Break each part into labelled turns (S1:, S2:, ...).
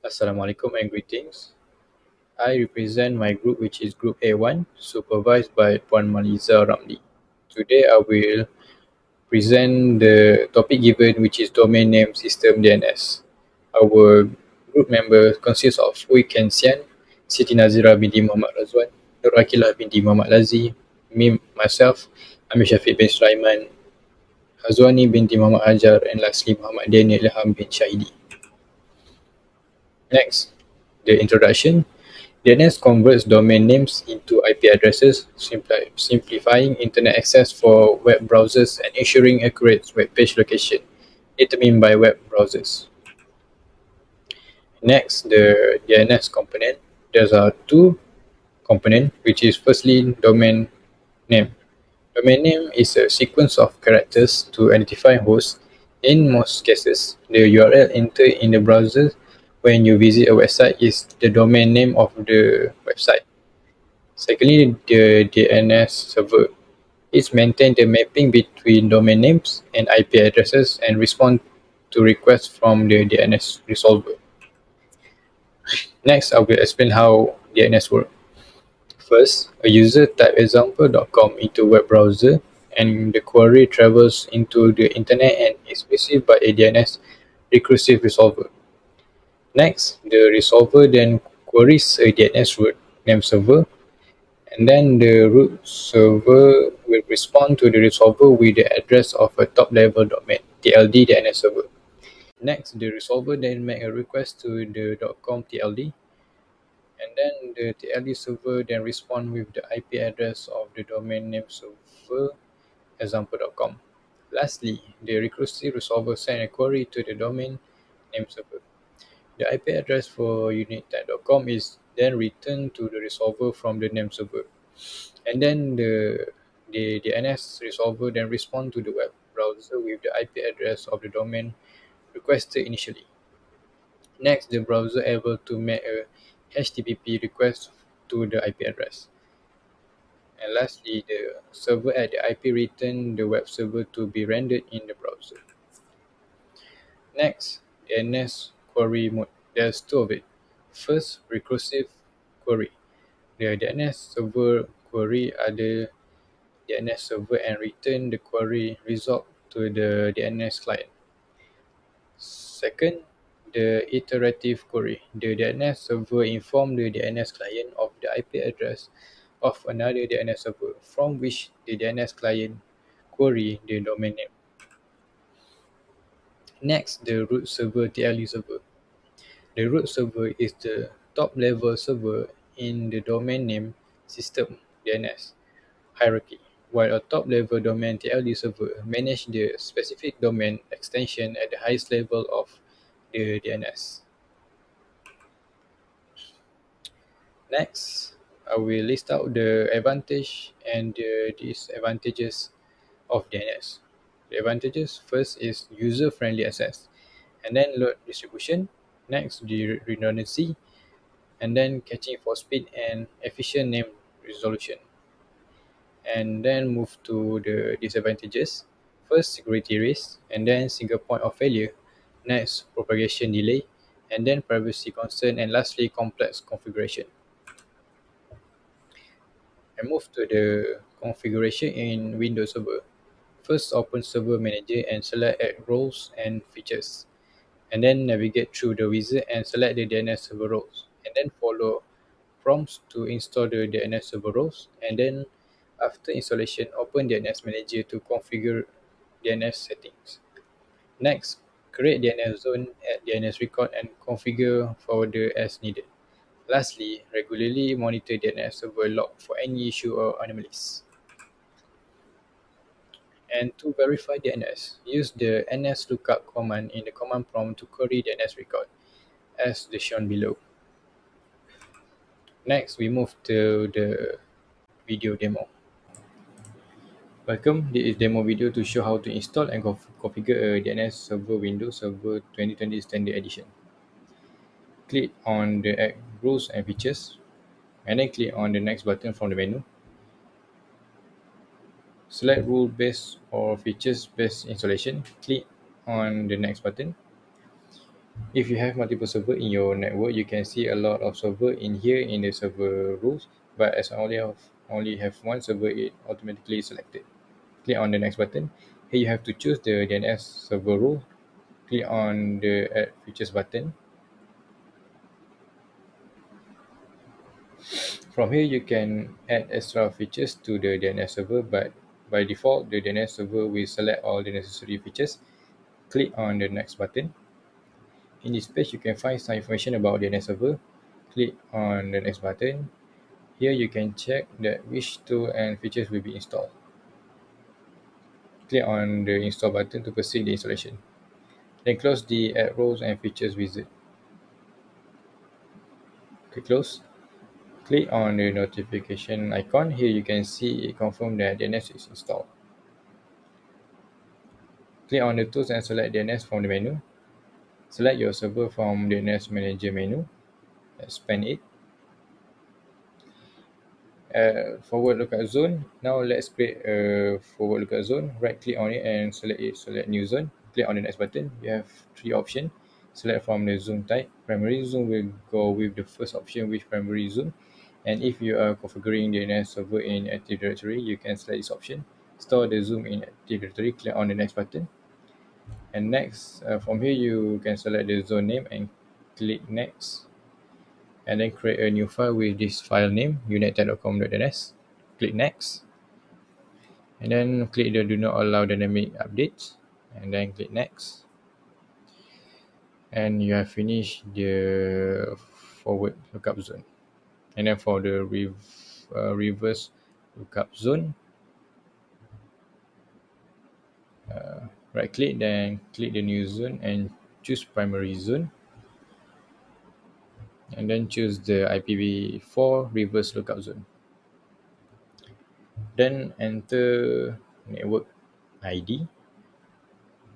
S1: Assalamualaikum and greetings. I represent my group, which is Group A1, supervised by Puan Maliza Ramli. Today I will present the topic given, which is Domain Name System DNS. Our group members consist of Hui Ken Sian, Siti Nazira binti Muhammad Razwan, Nur Akilah binti Muhammad Lazi, me, myself, Amir Syafiq bin Sulaiman, Hazwani binti Muhammad Hajar, and lastly Muhammad Daniel Ilham bin Syahidi. Next, the introduction. DNS converts domain names into IP addresses, simplifying internet access for web browsers and ensuring accurate web page location determined by web browsers. Next, the DNS component. There are two components, which is firstly domain name. Domain name is a sequence of characters to identify hosts. In most cases, the URL entered in the browser when you visit a website is the domain name of the website. Secondly, the DNS server. It maintains the mapping between domain names and IP addresses and responds to requests from the DNS resolver. Next, I will explain how DNS works. First, a user types example.com into a web browser and the query travels into the internet and is received by a DNS recursive resolver. Next, the resolver then queries a DNS root name server, and then the root server will respond to the resolver with the address of a top level domain, TLD DNS server. Next, the resolver then make a request to the .com TLD, and then the TLD server then respond with the IP address of the domain name server, example.com. Lastly, the recursive resolver send a query to the domain name server. The IP address for unittype.com is then returned to the resolver from the name server. And then the DNS resolver then respond to the web browser with the IP address of the domain requested initially. Next, the browser able to make a HTTP request to the IP address. And lastly, the server at the IP return the web server to be rendered in the browser. Next, DNS query mode. There's two of it. First, recursive query. The DNS server query other DNS server and return the query result to the DNS client. Second, the iterative query. The DNS server informs the DNS client of the IP address of another DNS server from which the DNS client query the domain name. Next, the root server TLD server. The root server is the top level server in the domain name system DNS hierarchy, while a top level domain TLD server manages the specific domain extension at the highest level of the DNS. Next, I will list out the advantage and the disadvantages of DNS. The advantages first is user-friendly access, and then load distribution. Next, the redundancy, and then catching for speed and efficient name resolution. And then move to the disadvantages. First, security risk, and then single point of failure. Next, propagation delay, and then privacy concern, and lastly, complex configuration. And move to the configuration in Windows Server. First, open Server Manager and select Add Roles and Features. And then navigate through the wizard and select the DNS server roles. And then follow prompts to install the DNS server roles. And then after installation, open DNS Manager to configure DNS settings. Next, create DNS zone, add DNS record, and configure forwarder as needed. Lastly, regularly monitor DNS server log for any issue or anomalies. And to verify DNS, use the nslookup command in the command prompt to query DNS record, as shown below. Next, we move to the video demo. Welcome, this is demo video to show how to install and configure a DNS server Windows Server 2020 Standard Edition. Click on the Add Rules and Features, and then click on the Next button from the menu. Select Rule-Based or Features-Based Installation. Click on the Next button. If you have multiple server in your network, you can see a lot of server in here in the server rules, but as I only have one server, it automatically selected. Click on the next button. Here you have to choose the DNS server rule. Click on the add features button. From here you can add extra features to the DNS server, but by default the DNS server will select all the necessary features. Click on the next button. In this page you can find some information about DNS server. Click on the next button. Here you can check that which tool and features will be installed. Click on the install button to proceed the installation. Then close the add roles and features wizard. Click close. Click on the notification icon. Here you can see it confirm that DNS is installed. Click on the tools and select DNS from the menu. Select your server from the DNS manager menu. Expand it. Forward lookup zone. Now let's create a forward lookup zone. Right click on it and select it. Select new zone. Click on the next button. You have three options. Select from the zone type. Primary zone will go with the first option, which primary zone. And if you are configuring the DNS server in Active Directory, you can select this option. Store the zoom in Active Directory. Click on the next button. And next, from here you can select the zone name and click next. And then create a new file with this file name, united.com.ns. Click next. And then click the do not allow dynamic updates. And then click next. And you have finished the forward lookup zone. And then for the reverse lookup zone, right click, then click the new zone and choose primary zone. And then choose the IPv4 reverse lookup zone. Then enter network ID,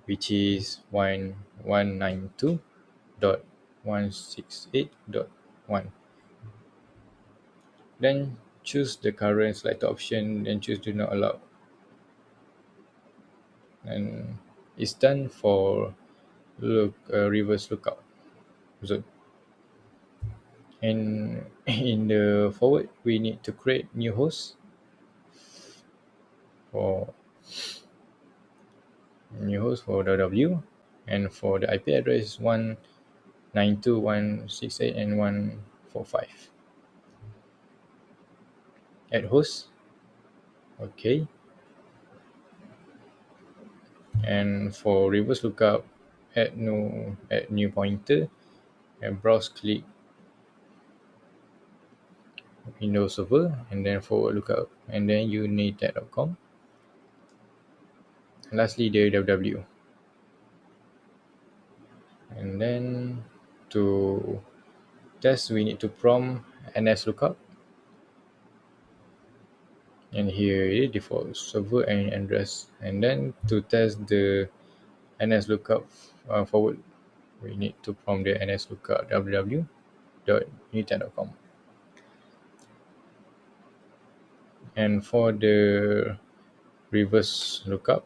S1: which is 1192.168.1. Then choose the current selected option, then choose do not allow. And it's done for reverse lookup zone. And in the forward, we need to create new host for www, and for the IP address 192.168 and 145. Add host. Okay. And for reverse lookup, add new pointer and browse click Windows Server, and then forward lookup, and then united.com. And lastly, the www. And then to test, we need to prompt ns lookup. And here is default server and address. And then to test the ns lookup forward, we need to prompt the ns lookup www.united.com. And for the reverse lookup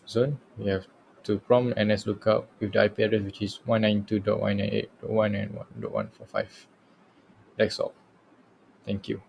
S1: zone, we have to prompt ns lookup with the IP address, which is 192.198.1 and 1.145. That's all. Thank you.